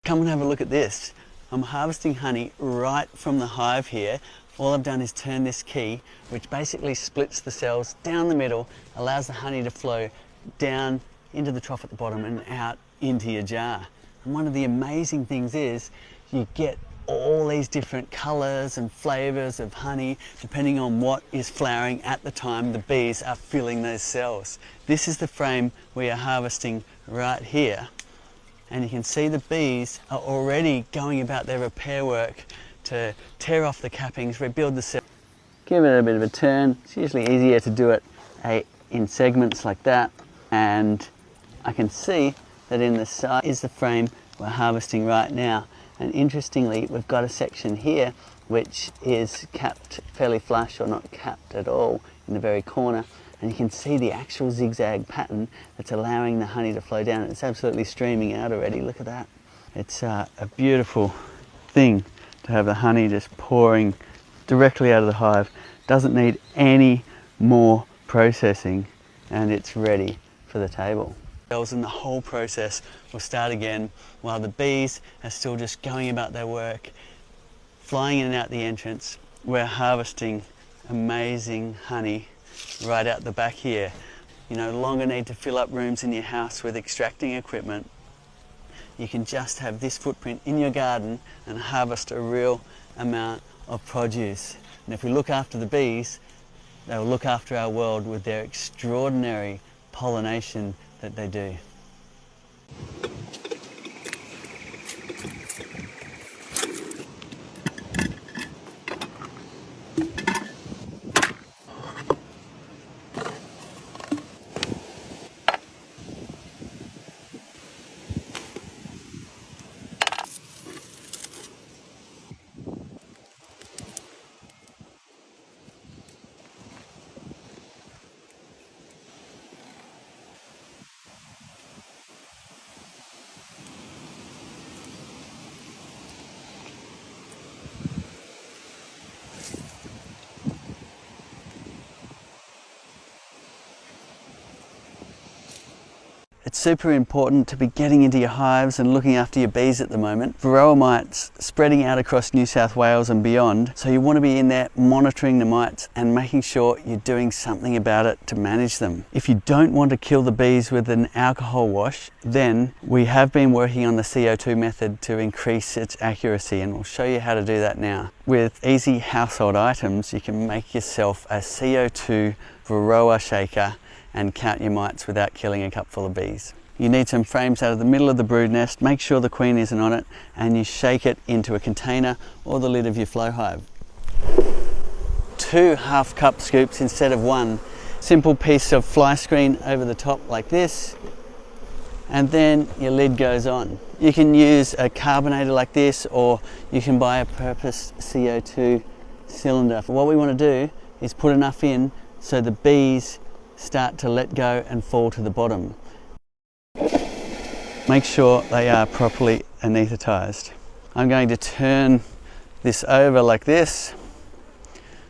Come and have a look at this. I'm harvesting honey right from the hive here. All I've done is turn this key, which basically splits the cells down the middle, allows the honey to flow down into the trough at the bottom and out into your jar. And one of the amazing things is you get all these different colours and flavours of honey depending on what is flowering at the time the bees are filling those cells. This is the frame we are harvesting right here, and you can see the bees are already going about their repair work to tear off the cappings, rebuild the cell. Give it a bit of a turn. It's usually easier to do it in segments like that, and I can see that in the side is the frame we're harvesting right now. And interestingly, we've got a section here which is capped fairly flush, or not capped at all, in the very corner, and you can see the actual zigzag pattern that's allowing the honey to flow down. It's absolutely streaming out already. Look at that. It's a beautiful thing to have the honey just pouring directly out of the hive. Doesn't need any more processing, and it's ready for the table. And the whole process will start again while the bees are still just going about their work, flying in and out the entrance. We're harvesting amazing honey right out the back here. You no longer need to fill up rooms in your house with extracting equipment. You can just have this footprint in your garden and harvest a real amount of produce. And if we look after the bees, they will look after our world with their extraordinary pollination that they do. It's super important to be getting into your hives and looking after your bees at the moment. Varroa mites spreading out across New South Wales and beyond, so you want to be in there monitoring the mites and making sure you're doing something about it to manage them. If you don't want to kill the bees with an alcohol wash, then we have been working on the CO2 method to increase its accuracy, and we'll show you how to do that now. With easy household items, you can make yourself a CO2 Varroa shaker and count your mites without killing a cup full of bees. You need some frames out of the middle of the brood nest, make sure the queen isn't on it, and you shake it into a container or the lid of your flow hive. 2 half-cup scoops instead of 1. Simple piece of fly screen over the top like this, and then your lid goes on. You can use a carbonator like this, or you can buy a purpose CO2 cylinder. What we want to do is put enough in so the bees start to let go and fall to the bottom. Make sure they are properly anaesthetized. I'm going to turn this over like this,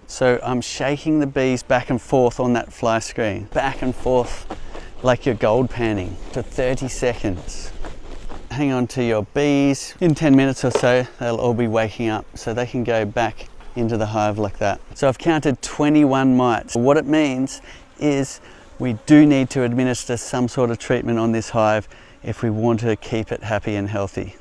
so I'm shaking the bees back and forth on that fly screen, back and forth like you're gold panning for 30 seconds. Hang on to your bees. In 10 minutes or so they'll all be waking up, so they can go back into the hive like that. So I've counted 21 mites. What it means is we do need to administer some sort of treatment on this hive if we want to keep it happy and healthy.